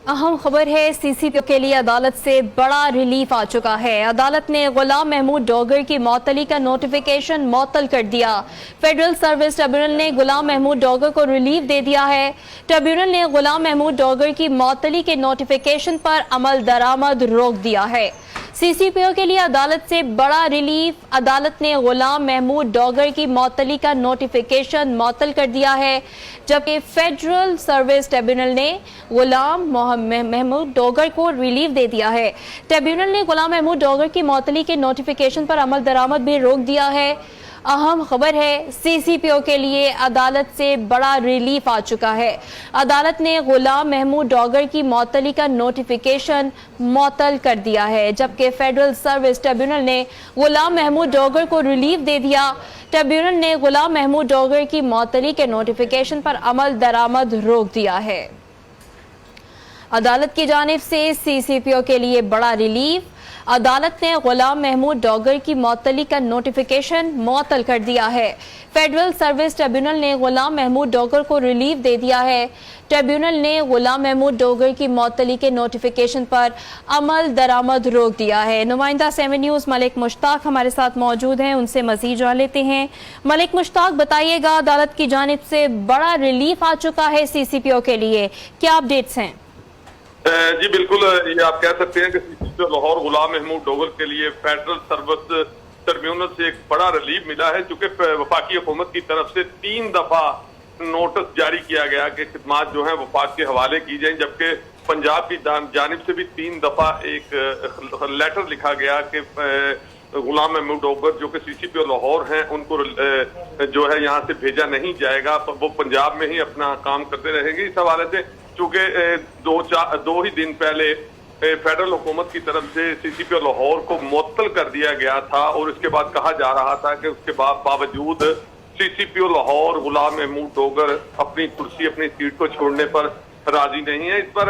अहम खबर है, सीसीपीओ के लिए अदालत से बड़ा रिलीफ आ चुका है। अदालत ने गुलाम महमूद डोगर की मअतली का नोटिफिकेशन मुअत्तल कर दिया। फेडरल सर्विस ट्रिब्यूनल ने गुलाम महमूद डोगर को रिलीफ दे दिया है। ट्रिब्यूनल ने गुलाम महमूद डोगर की मअतली के नोटिफिकेशन पर अमल दरामद रोक दिया है। सीसीपीओ के लिए अदालत से बड़ा रिलीफ। अदालत ने गुलाम महमूद डोगर की मअतली का नोटिफिकेशन मुअत्तल कर दिया है, जबकि फेडरल सर्विस ट्रिब्यूनल ने गुलाम महमूद डोगर को रिलीफ दे दिया है। ट्रिब्यूनल ने गुलाम महमूद डोगर की मअतली के नोटिफिकेशन पर अमल दरामद भी रोक दिया है। अहम खबर है, सीसीपीओ के लिए अदालत से बड़ा रिलीफ आ चुका है। अदालत ने गुलाम महमूद डोगर की मअतली का नोटिफिकेशन मुअत्तल कर दिया है, जबकि फेडरल सर्विस ट्रिब्यूनल ने गुलाम महमूद डोगर को रिलीफ दे दिया। ट्रिब्यूनल ने गुलाम महमूद डोगर की मअतली के नोटिफिकेशन पर अमल दरामद रोक दिया है। अदालत की जानिब से सीसीपीओ के लिए बड़ा रिलीफ। अदालत ने गुलाम महमूद डोगर की मअतली का नोटिफिकेशन मुअत्तल कर दिया है। फेडरल सर्विस ट्रिब्यूनल ने गुलाम महमूद डोगर को रिलीफ दे दिया है। ट्रिब्यूनल ने गुलाम महमूद डोगर की मअतली के नोटिफिकेशन पर अमल दरामद रोक दिया है। नुमाइंदा 7 न्यूज़ मलिक मुश्ताक हमारे साथ मौजूद हैं, उनसे मजीद जान लेते हैं। मलिक मुश्ताक, बताइएगा, अदालत की जानिब से बड़ा रिलीफ आ चुका है सीसीपीओ के लिए, क्या अपडेट्स हैं? जी बिल्कुल, ये आप कह सकते हैं कि सीसीपीओ लाहौर गुलाम महमूद डोगर के लिए फेडरल सर्विस ट्रिब्यूनल से एक बड़ा रिलीफ मिला है, चूंकि वफाकी हुकूमत की तरफ से 3 दफा नोटिस जारी किया गया कि खिदमात जो है वफाक के हवाले की जाए, जबकि पंजाब की जानिब से भी 3 दफा एक लेटर लिखा गया कि गुलाम महमूद डोगर जो कि सीसीपीओ लाहौर हैं उनको जो है यहाँ से भेजा नहीं जाएगा, वो पंजाब में ही अपना काम करते रहेंगे। इस हवाले से चूंकि दो ही दिन पहले फेडरल हुकूमत की तरफ से सीसीपीओ लाहौर को मुअत्तल कर दिया गया था और इसके बाद कहा जा रहा था कि उसके बावजूद सीसीपीओ लाहौर गुलाम महमूद डोगर अपनी कुर्सी, अपनी सीट को छोड़ने पर राजी नहीं है। इस पर